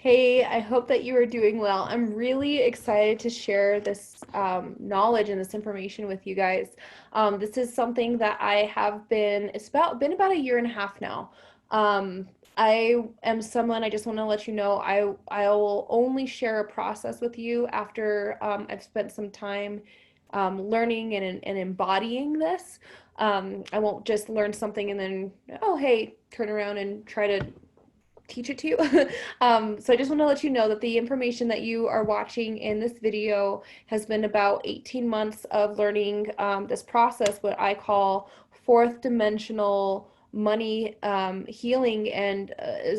Hey, I hope that you are doing well. I'm really excited to share this knowledge and this information with you guys. This is something that I have been about a year and a half now. I am someone, I just want to let you know, I will only share a process with you after I've spent some time learning and embodying this. I won't just learn something and then, oh, hey, turn around and try to teach it to you. So I just want to let you know that the information that you are watching in this video has been about 18 months of learning this process, what I call fourth dimensional money healing. And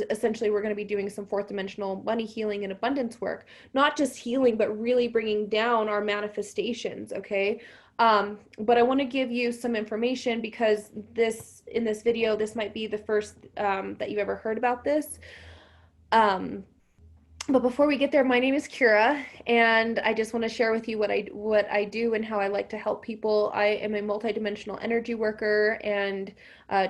essentially, we're going to be doing some fourth dimensional money healing and abundance work. Not just healing, but really bringing down our manifestations, okay? But I want to give you some information because in this video, this might be the first that you've ever heard about this. Um, but before we get there, my name is Kira, and I just want to share with you what I do and how I like to help people. I am a multidimensional energy worker and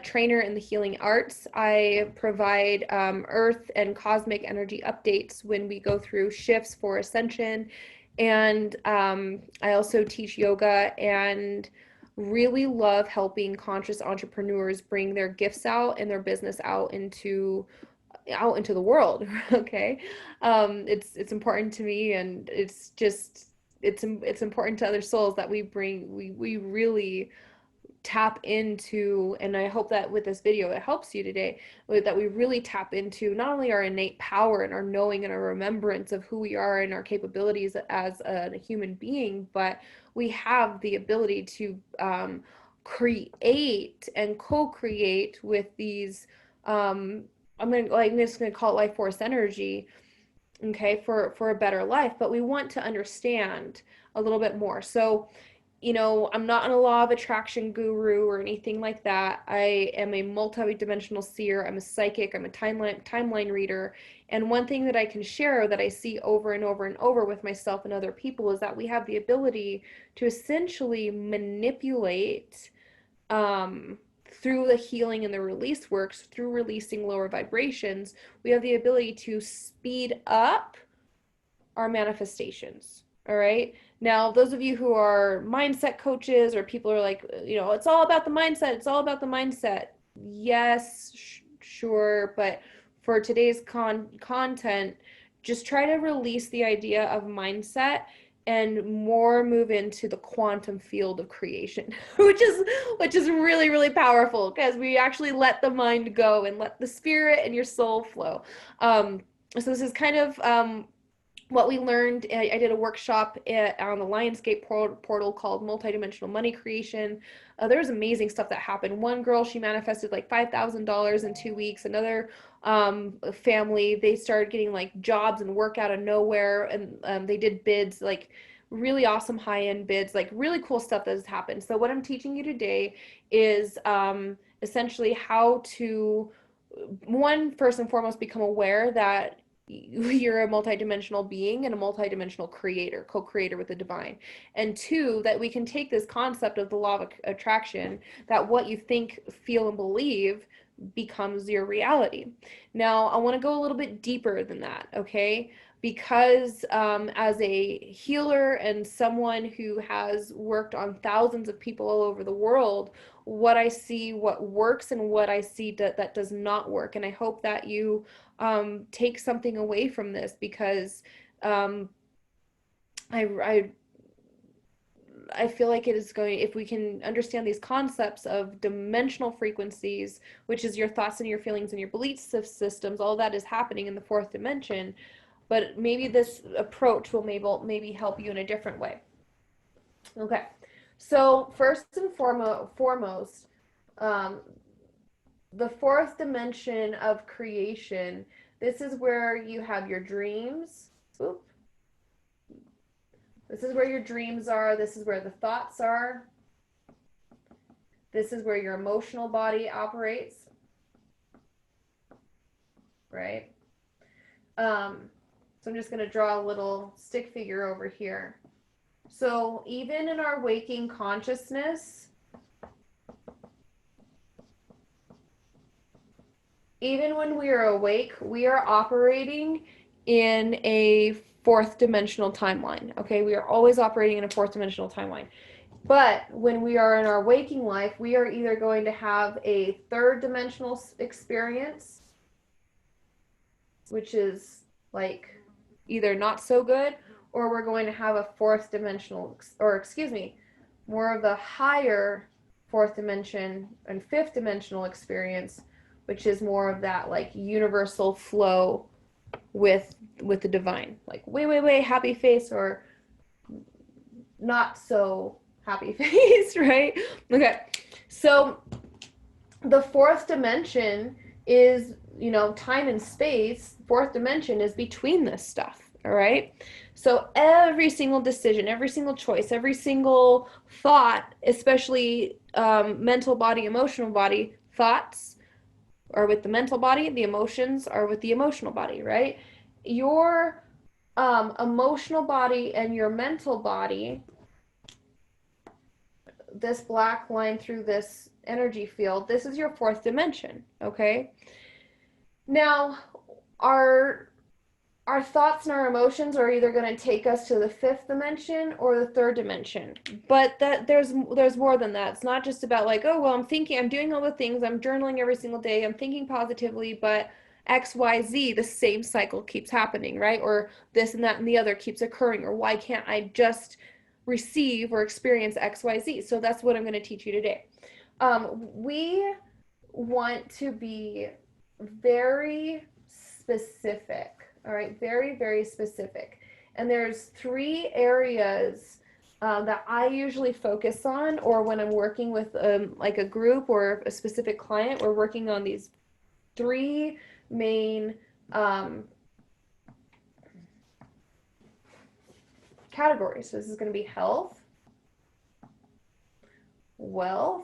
trainer in the healing arts. I provide earth and cosmic energy updates when we go through shifts for ascension, and I also teach yoga and really love helping conscious entrepreneurs bring their gifts out and their business out into the world. Okay. It's important to me, and it's important to other souls that we really tap into. And I hope that with this video it helps you today, that we really tap into not only our innate power and our knowing and our remembrance of who we are and our capabilities as a human being, but we have the ability to create and co-create with these I'm just gonna call it life force energy, okay, for a better life. But we want to understand a little bit more. So, I'm not a law of attraction guru or anything like that. I am a multi-dimensional seer. I'm a psychic. I'm a timeline reader. And one thing that I can share that I see over and over and over with myself and other people is that we have the ability to essentially manipulate um, through the healing and the release works, through releasing lower vibrations, we have the ability to speed up our manifestations. All right. Now, those of you who are mindset coaches or people are like, it's all about the mindset. It's all about the mindset. Yes, sure. But for today's content, just try to release the idea of mindset and more move into the quantum field of creation, which is really, really powerful because we actually let the mind go and let the spirit and your soul flow. So this is kind of what we learned. I did a workshop on the Lionsgate portal called Multidimensional Money Creation. There was amazing stuff that happened. One girl, she manifested like $5,000 in 2 weeks. Another family, they started getting like jobs and work out of nowhere, and they did bids, like really awesome high-end bids, like really cool stuff that has happened. So what I'm teaching you today is essentially how to, one, first and foremost, become aware that you're a multidimensional being and a multidimensional creator, co-creator with the divine. And two, that we can take this concept of the law of attraction, that what you think, feel, and believe becomes your reality. Now, I want to go a little bit deeper than that, okay? Because as a healer and someone who has worked on thousands of people all over the world, what I see, what works, and what I see that does not work. And I hope that you take something away from this, because um, I I feel like it is going, if we can understand these concepts of dimensional frequencies, which is your thoughts and your feelings and your belief systems, all that is happening in the fourth dimension. But maybe this approach will maybe help you in a different way. Okay, so first and foremost, um, the fourth dimension of creation. This is where you have your dreams. Oop. This is where your dreams are. This is where the thoughts are. This is where your emotional body operates, right? So I'm just going to draw a little stick figure over here. So even in our waking consciousness, even when we are awake, we are operating in a fourth dimensional timeline. Okay, we are always operating in a fourth dimensional timeline. But when we are in our waking life, we are either going to have a third dimensional experience, which is like either not so good, or we're going to have a fourth dimensional, or excuse me, more of the higher fourth dimension and fifth dimensional experience, which is more of that like universal flow with the divine, like way happy face or not so happy face, right? Okay, so the fourth dimension is, you know, time and space. Fourth dimension is between this stuff, all right? So every single decision, every single choice, every single thought, especially mental body, emotional body, thoughts are with the mental body, the emotions are with the emotional body, right? Your emotional body and your mental body, this black line through this energy field, this is your fourth dimension, okay? Now, our thoughts and our emotions are either going to take us to the fifth dimension or the third dimension. But that there's more than that. It's not just about like, oh, well, I'm doing all the things, I'm journaling every single day, I'm thinking positively, but XYZ, the same cycle keeps happening, right? Or this and that and the other keeps occurring, or why can't I just receive or experience XYZ? So that's what I'm going to teach you today. We want to be very specific, all right? Very specific. And there's 3 areas that I usually focus on, or when I'm working with like a group or a specific client, we're working on these 3 main categories. So this is going to be health, wealth,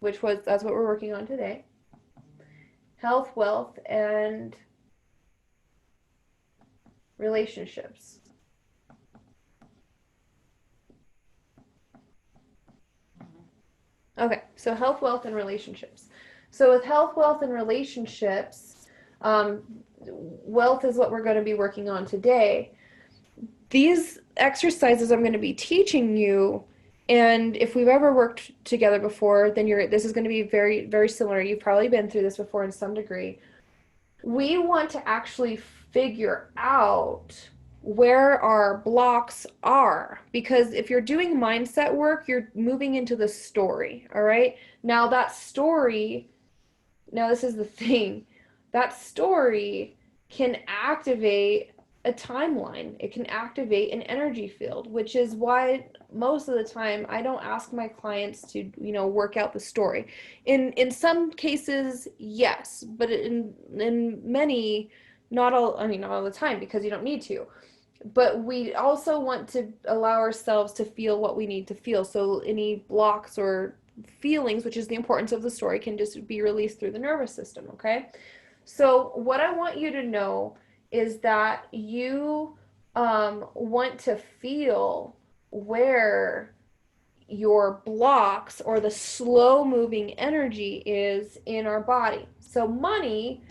that's what we're working on today. Health, wealth, and relationships. Okay, so health, wealth, and relationships. So with health, wealth, and relationships, wealth is what we're going to be working on today. These exercises I'm going to be teaching you, and if we've ever worked together before, then this is going to be very similar. You've probably been through this before in some degree. We want to actually figure out where our blocks are, because if you're doing mindset work, you're moving into the story, all right? Now that story, now this is the thing, that story can activate a timeline. It can activate an energy field, which is why most of the time I don't ask my clients to, you know, work out the story. In some cases, yes, but in many, not all, I mean, not all the time, because you don't need to. But we also want to allow ourselves to feel what we need to feel. So any blocks or feelings, which is the importance of the story, can just be released through the nervous system, okay? So what I want you to know is that you want to feel where your blocks or the slow moving energy is in our body. So money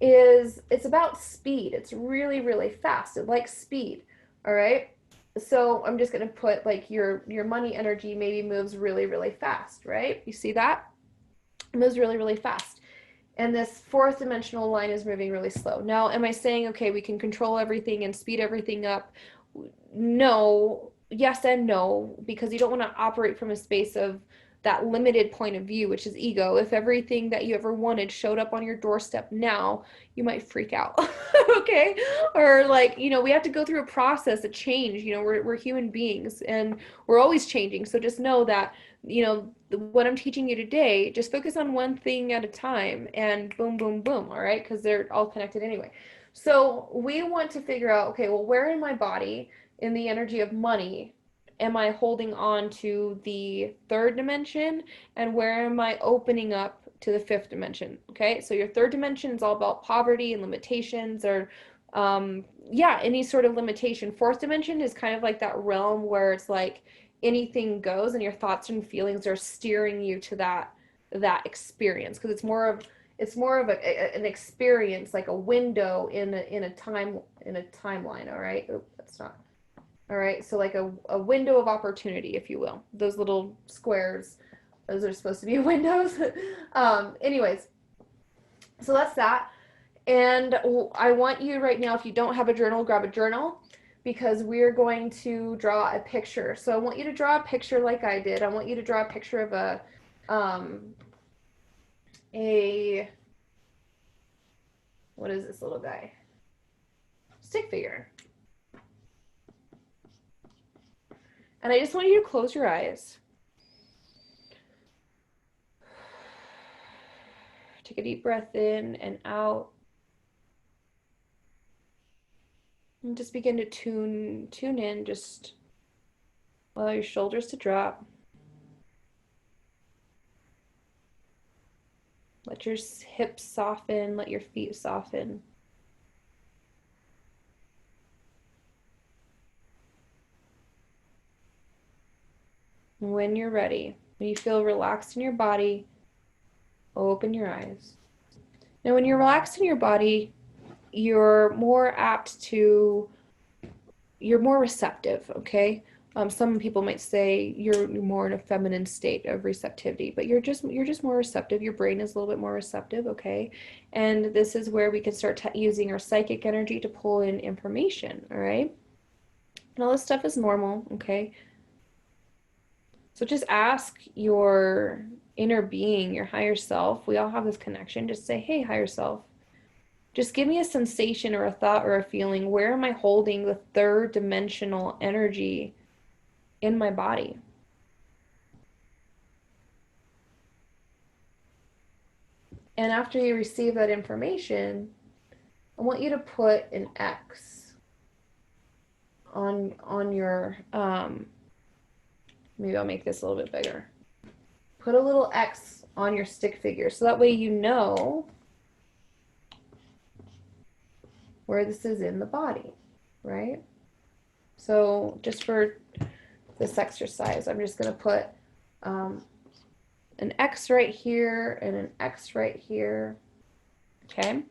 it's about speed. It's really fast. It likes speed. All right. So I'm just going to put like your money energy maybe moves really fast, right? You see that? It moves really fast. And this fourth dimensional line is moving really slow. Now, am I saying, okay, we can control everything and speed everything up? No, yes and no, because you don't want to operate from a space of that limited point of view, which is ego. If everything that you ever wanted showed up on your doorstep now, you might freak out. Okay? Or like, you know, we have to go through a process, a change. You know, we're human beings and we're always changing. So just know that, you know, what I'm teaching you today, just focus on one thing at a time and boom, all right? Because they're all connected anyway. So we want to figure out, okay, well, where in my body, in the energy of money, am I holding on to the third dimension, and where am I opening up to the fifth dimension? Okay, so your third dimension is all about poverty and limitations, or any sort of limitation. Fourth dimension is kind of like that realm where it's like anything goes, and your thoughts and feelings are steering you to that experience, because it's more of it's more of an experience, like a window in a timeline. All right. Oh, that's not. All right. So like a window of opportunity, if you will. Those little squares, those are supposed to be windows. Anyways, so that's that. And I want you right now, if you don't have a journal, grab a journal, because we're going to draw a picture. So I want you to draw a picture like I did. I want you to draw a picture of a what is this little guy? Stick figure. And I just want you to close your eyes. Take a deep breath in and out. And just begin to tune in. Just allow your shoulders to drop. Let your hips soften. Let your feet soften. And when you're ready, when you feel relaxed in your body, open your eyes. Now, when you're relaxed in your body, you're more receptive, okay? Some people might say you're more in a feminine state of receptivity, but you're just more receptive. Your brain is a little bit more receptive, okay? And this is where we can start using our psychic energy to pull in information, all right? And all this stuff is normal, okay? So just ask your inner being, your higher self. We all have this connection. Just say, hey, higher self, just give me a sensation or a thought or a feeling. Where am I holding the third dimensional energy in my body? And after you receive that information, I want you to put an X on your, maybe I'll make this a little bit bigger. Put a little X on your stick figure, so that way you know where this is in the body, right? So just for this exercise, I'm just going to put an X right here and an X right here, okay?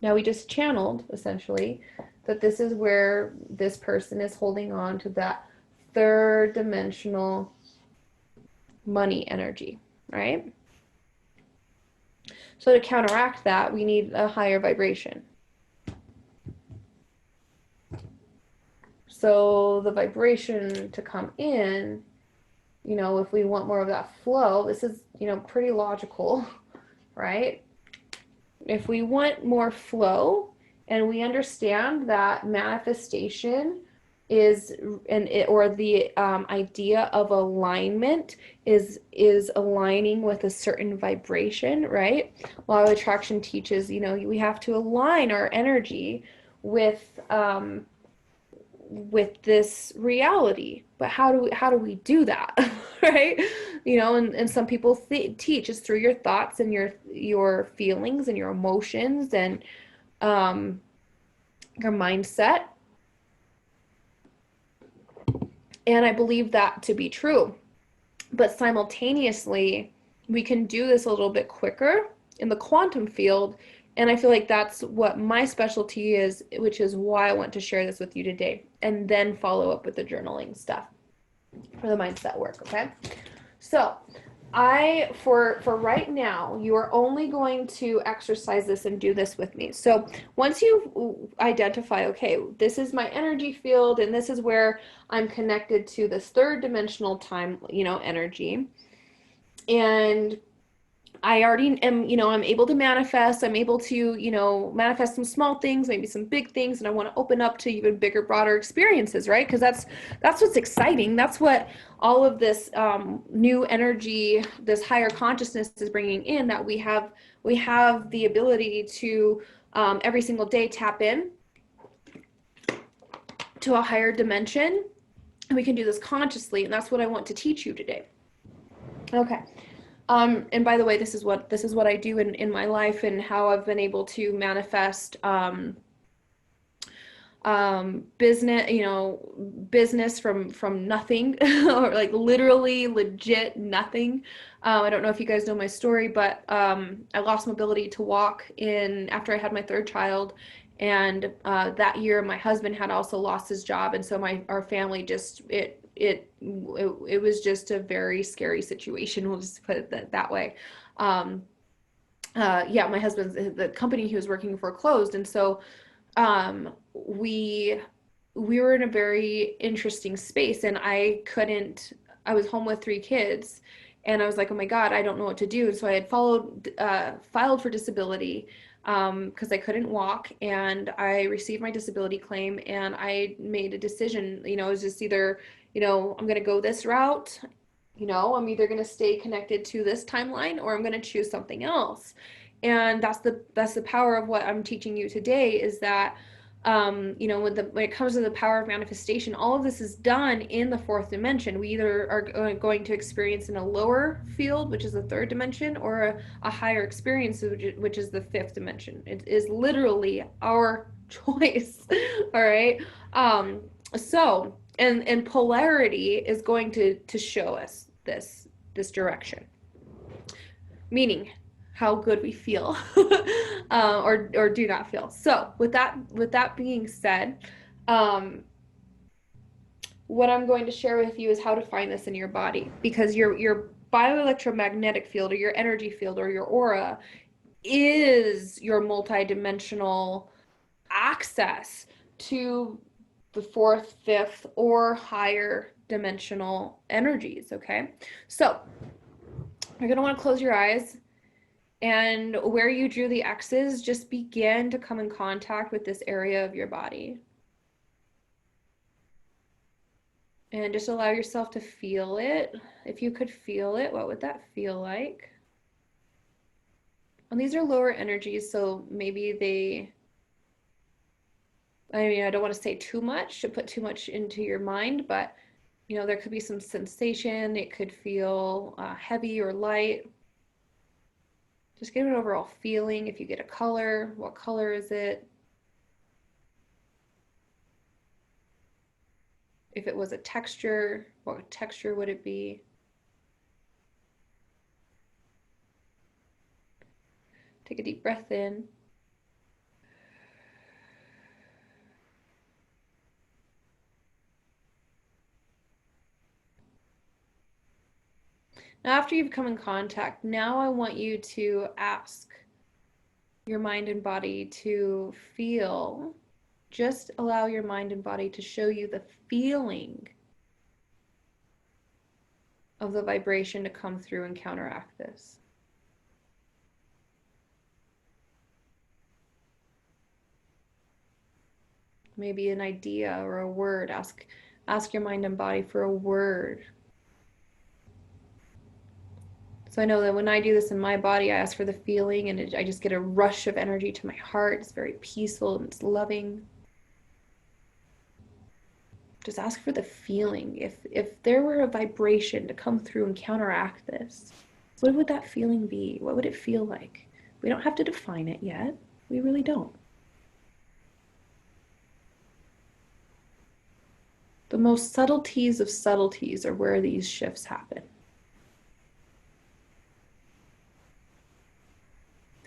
Now we just channeled, essentially, that this is where this person is holding on to that third dimensional money energy, right? So to counteract that, we need a higher vibration. So the vibration to come in, you know, if we want more of that flow, this is, you know, pretty logical, right? If we want more flow and we understand that manifestation is, or the idea of alignment is aligning with a certain vibration, right? Law of attraction teaches, you know, we have to align our energy with this reality. But how do we do that? Right? You know, and some people teach is through your thoughts and your feelings and your emotions and your mindset. And I believe that to be true. But simultaneously, we can do this a little bit quicker in the quantum field. And I feel like that's what my specialty is, which is why I want to share this with you today. And then follow up with the journaling stuff for the mindset work, okay? So for right now, you are only going to exercise this and do this with me. So once you identify, okay, this is my energy field and this is where I'm connected to this third dimensional time, you know, energy. And I already am, you know, I'm able to manifest. I'm able to, you know, manifest some small things, maybe some big things, and I want to open up to even bigger, broader experiences, right? Because that's what's exciting. That's what all of this new energy, this higher consciousness is bringing in. That we have the ability to every single day tap in to a higher dimension, and we can do this consciously. And that's what I want to teach you today. Okay. And by the way, this is what I do in my life and how I've been able to manifest business, business from nothing, or like literally legit nothing. I don't know if you guys know my story, but I lost mobility to walk in after I had my third child, and that year my husband had also lost his job, and so our family just it was just a very scary situation. We'll just put it that way. Um, yeah, my husband's the company he was working for closed, and so we were in a very interesting space, and I was home with three kids, and I was like, oh my God, I don't know what to do. And so I had filed for disability because I couldn't walk, and I received my disability claim, and I made a decision. It was just either, I'm going to go this route. I'm either going to stay connected to this timeline, or I'm going to choose something else. And that's the power of what I'm teaching you today, is that when it comes to the power of manifestation, all of this is done in the fourth dimension. We either are going to experience in a lower field, which is the third dimension, or a higher experience, which is the fifth dimension. It is literally our choice. All right. So and polarity is going to show us this direction, meaning how good we feel or do not feel. So with that being said, what I'm going to share with you is how to find this in your body, because your bioelectromagnetic field, or your energy field, or your aura is your multidimensional access to the fourth, fifth, or higher dimensional energies. Okay, so you're going to want to close your eyes, and where you drew the X's, just begin to come in contact with this area of your body. And just allow yourself to feel it. If you could feel it, what would that feel like? And these are lower energies, so maybe I don't want to say too much, to put too much into your mind, but there could be some sensation. It could feel heavy or light. Just give it an overall feeling. If you get a color, what color is it? If it was a texture, what texture would it be? Take a deep breath in. Now, after you've come in contact, now I want you to ask your mind and body to feel. Just allow your mind and body to show you the feeling of the vibration to come through and counteract this. Maybe an idea or a word. Ask your mind and body for a word. So I know that when I do this in my body, I ask for the feeling, and I just get a rush of energy to my heart. It's very peaceful and it's loving. Just ask for the feeling. If there were a vibration to come through and counteract this, what would that feeling be? What would it feel like? We don't have to define it yet. We really don't. The most subtleties of subtleties are where these shifts happen.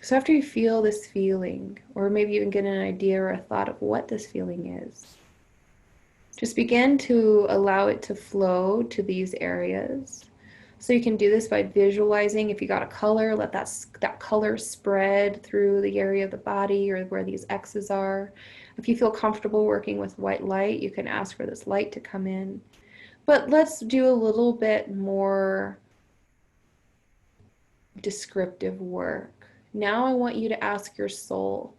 So after you feel this feeling, or maybe even get an idea or a thought of what this feeling is, just begin to allow it to flow to these areas. So you can do this by visualizing. If you got a color, let that color spread through the area of the body or where these X's are. If you feel comfortable working with white light, you can ask for this light to come in. But let's do a little bit more descriptive work. Now I want you to ask your soul,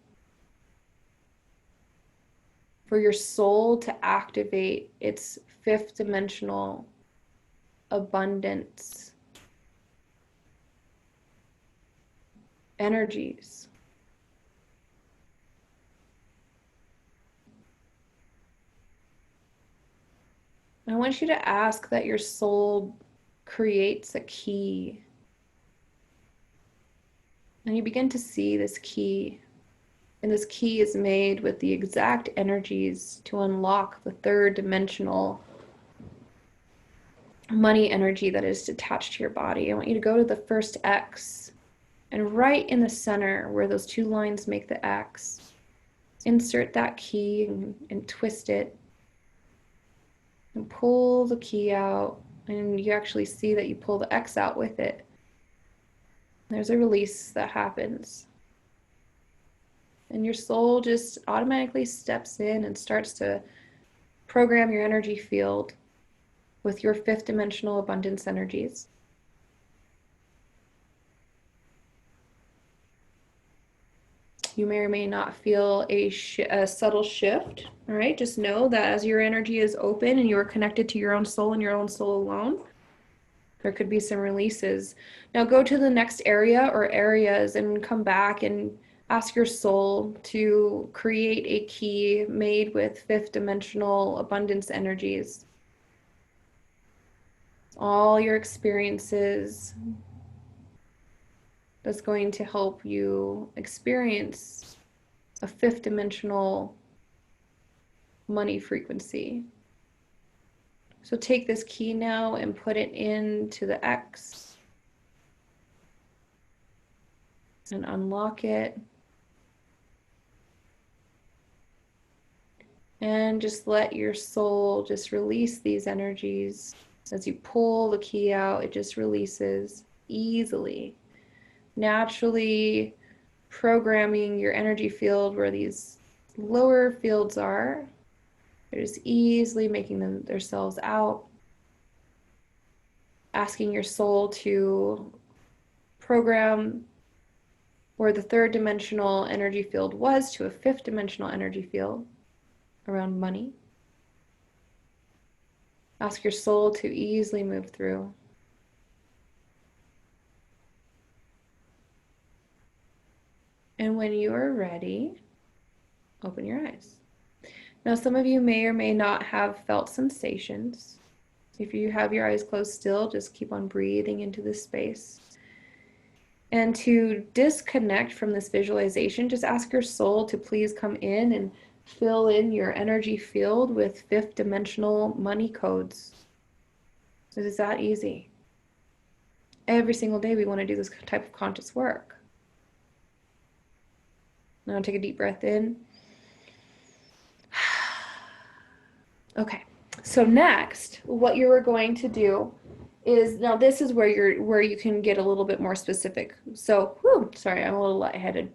for your soul to activate its fifth dimensional abundance energies. I want you to ask that your soul creates a key. And you begin to see this key And this key is made with the exact energies to unlock the third dimensional money energy that is attached to your body. I want you to go to the first X, and right in the center where those two lines make the X, insert that key and twist it and pull the key out, and you actually see that you pull the X out with it. There's a release that happens. And your soul just automatically steps in and starts to program your energy field with your fifth dimensional abundance energies. You may or may not feel a subtle shift, all right? Just know that as your energy is open and you are connected to your own soul and your own soul alone, there could be some releases. Now go to the next area or areas and come back and ask your soul to create a key made with fifth dimensional abundance energies. All your experiences that's going to help you experience a fifth dimensional money frequency. So take this key now and put it into the X and unlock it. And just let your soul just release these energies. As you pull the key out, it just releases easily, naturally programming your energy field where these lower fields are. They're just easily making themselves out, asking your soul to program where the third dimensional energy field was to a fifth dimensional energy field around money. Ask your soul to easily move through. And when you are ready, open your eyes. Now, some of you may or may not have felt sensations. If you have your eyes closed still, just keep on breathing into this space. And to disconnect from this visualization, just ask your soul to please come in and fill in your energy field with fifth dimensional money codes. It is that easy. Every single day we want to do this type of conscious work. Now take a deep breath in. Okay, so next, what you are going to do is, now this is where you can get a little bit more specific. So, sorry, I'm a little lightheaded.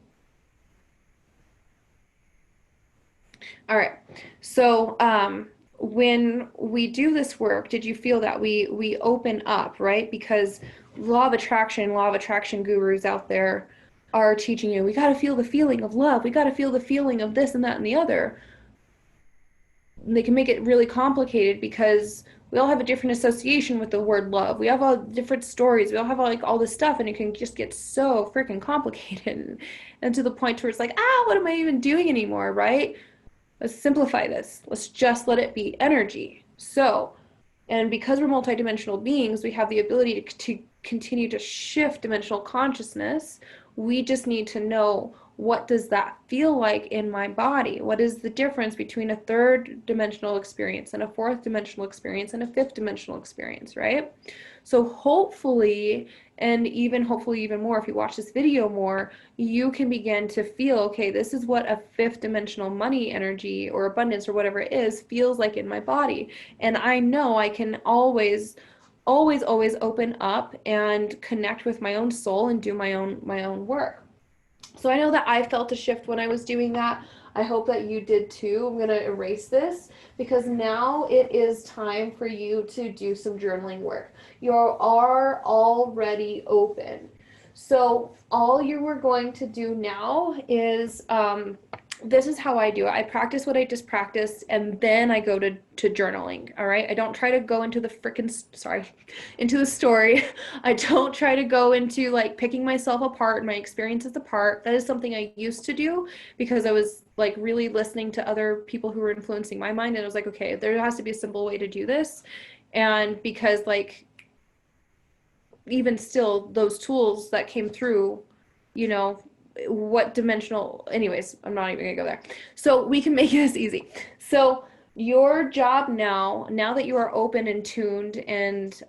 All right, so when we do this work, did you feel that we open up, right? Because law of attraction gurus out there are teaching you, we got to feel the feeling of love. We got to feel the feeling of this and that and the other. And they can make it really complicated because we all have a different association with the word love. We have all different stories. We all have all this stuff, and it can just get so freaking complicated and to the point where it's like, what am I even doing anymore, right? Let's simplify this. Let's just let it be energy. So, and because we're multidimensional beings, we have the ability to continue to shift dimensional consciousness. We just need to know, what does that feel like in my body? What is the difference between a third dimensional experience and a fourth dimensional experience and a fifth dimensional experience, right? So hopefully, and hopefully even more, if you watch this video more, you can begin to feel, okay, this is what a fifth dimensional money energy or abundance or whatever it is feels like in my body. And I know I can always open up and connect with my own soul and do my own work. So I know that I felt a shift when I was doing that. I hope that you did too. I'm going to erase this because now it is time for you to do some journaling work. You are already open. So all you are going to do now is, this is how I do it. I practice what I just practiced, and then I go to journaling, all right? I don't try to go into the into the story. I don't try to go into picking myself apart and my experiences apart. That is something I used to do because I was really listening to other people who were influencing my mind, and I was like, okay, there has to be a simple way to do this. And because even still, those tools that came through, what dimensional, anyways, I'm not even gonna go there. So we can make this easy. So your job now that you are open and tuned and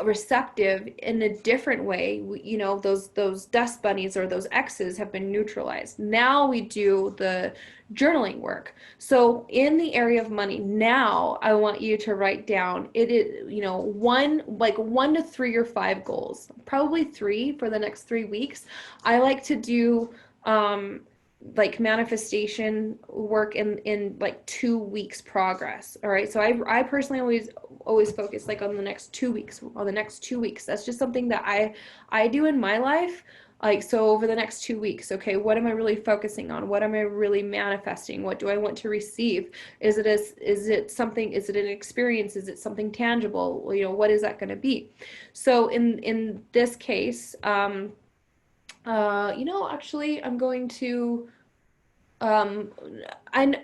receptive in a different way, you know, those dust bunnies or those X's have been neutralized. Now we do the journaling work. So in the area of money, now I want you to write down it is, you know, one to 3 or 5 goals, probably 3 for the next 3 weeks. I like to do like manifestation work in like 2 weeks progress. All right, so I personally always focus like on the next 2 weeks, that's just something that I do in my life. Like, so over the next 2 weeks, okay, what am I really focusing on? What am I really manifesting? What do I want to receive? Is it an experience? Is it something tangible? You know, what is that going to be? So in this case, you know, actually, I'm going to, um, I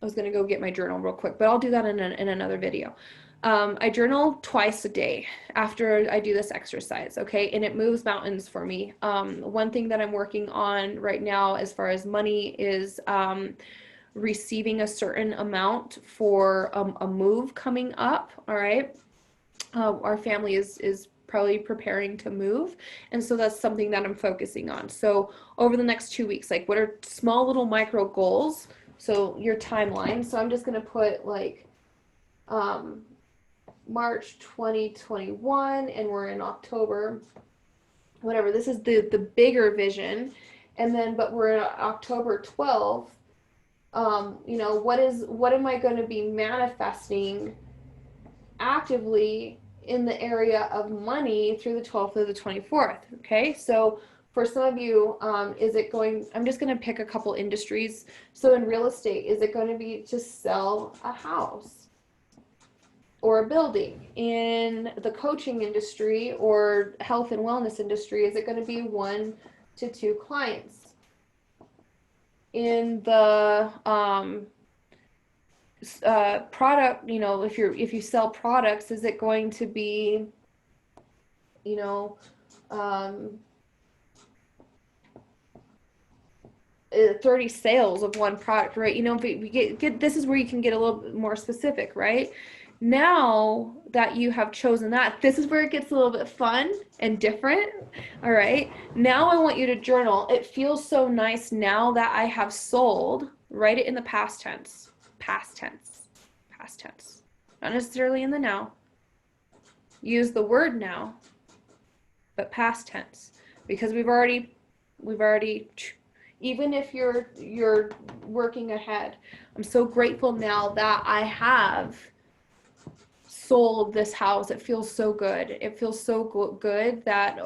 was going to go get my journal real quick, but I'll do that in another video. I journal twice a day after I do this exercise, okay? And it moves mountains for me. One thing that I'm working on right now as far as money is receiving a certain amount for a move coming up, all right? Our family is probably preparing to move, and so that's something that I'm focusing on. So over the next 2 weeks, like, what are small little micro goals? So your timeline. So I'm just gonna put like March 2021, and we're in October. Whatever. This is the bigger vision, and then but we're in October 12th. You know, what am I going to be manifesting actively in the area of money through the 12th to the 24th. Okay, so for some of you, is it going, I'm just going to pick a couple industries. So in real estate, is it going to be to sell a house or a building? In the coaching industry or health and wellness industry, is it going to be 1 to 2 clients? In the product, you know, if you sell products, is it going to be, you know, 30 sales of one product, right? You know, if we get this is where you can get a little bit more specific, right? Now that you have chosen that, this is where it gets a little bit fun and different. All right, now I want you to journal. It feels so nice now that I have sold. Write it in the past tense, not necessarily in the now. Use the word now, but past tense, because we've already even if you're working ahead. I'm so grateful now that I have sold this house. It feels so good. It feels so good that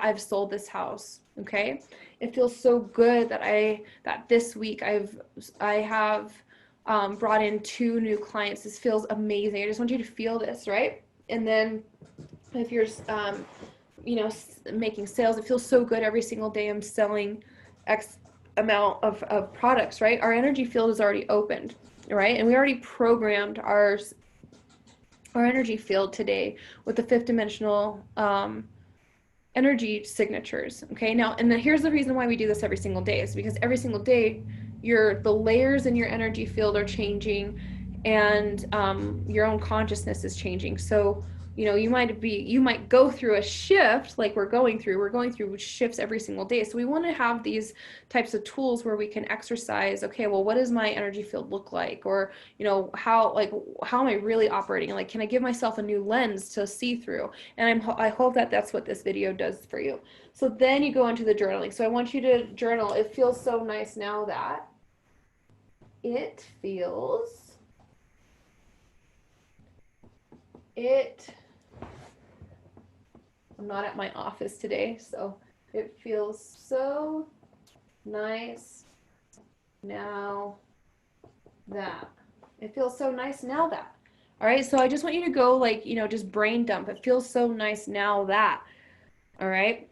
I've sold this house. Okay, it feels so good that this week I have brought in 2 new clients. This feels amazing. I just want you to feel this, right? And then if you're you know, making sales, it feels so good every single day. I'm selling X amount of products, right? Our energy field is already opened, right? And we already programmed our energy field today with the 5th dimensional energy signatures. Okay, now, and then here's the reason why we do this every single day, is because every single day the layers in your energy field are changing, and your own consciousness is changing. So, you know, you might go through a shift, like we're going through shifts every single day. So we want to have these types of tools where we can exercise, okay, well, what does my energy field look like? Or, you know, how am I really operating? Like, can I give myself a new lens to see through? And I hope that that's what this video does for you. So then you go into the journaling. So I want you to journal. It feels so nice now that I'm not at my office today, so it feels so nice now that. It feels so nice now that. All right, so I just want you to go, like, you know, just brain dump. It feels so nice now that. All right.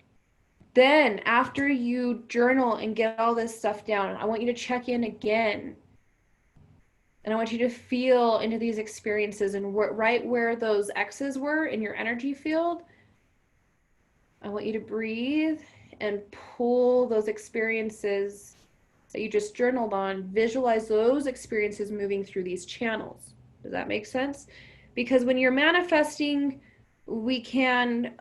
Then after you journal and get all this stuff down, I want you to check in again. And I want you to feel into these experiences, and right where those X's were in your energy field, I want you to breathe and pull those experiences that you just journaled on, visualize those experiences moving through these channels. Does that make sense? Because when you're manifesting, we can,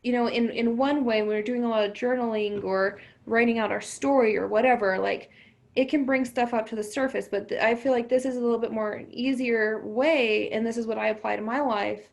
in one way, when we're doing a lot of journaling or writing out our story or whatever, like it can bring stuff up to the surface. But I feel like this is a little bit more easier way, and this is what I apply to my life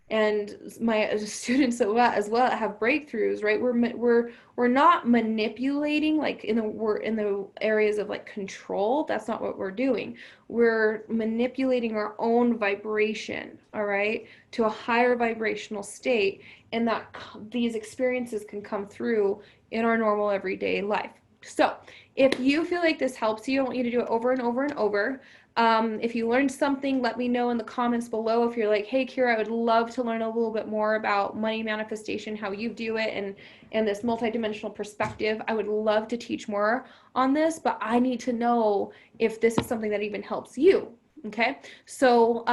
and my students as well have breakthroughs, right? We're not manipulating like we're in the areas of like control. That's not what we're doing. We're manipulating our own vibration, all right, to a higher vibrational state, and that these experiences can come through in our normal everyday life. So if you feel like this helps you, I want you to do it over and over and over. If you learned something, let me know in the comments below. If you're like, hey, Kira, I would love to learn a little bit more about money manifestation, how you do it, and this multidimensional perspective. I would love to teach more on this, but I need to know if this is something that even helps you. Okay, so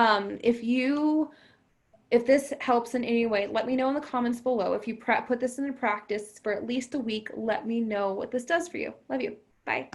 if this helps in any way, let me know in the comments below. If you put this into practice for at least a week, let me know what this does for you. Love you. Bye.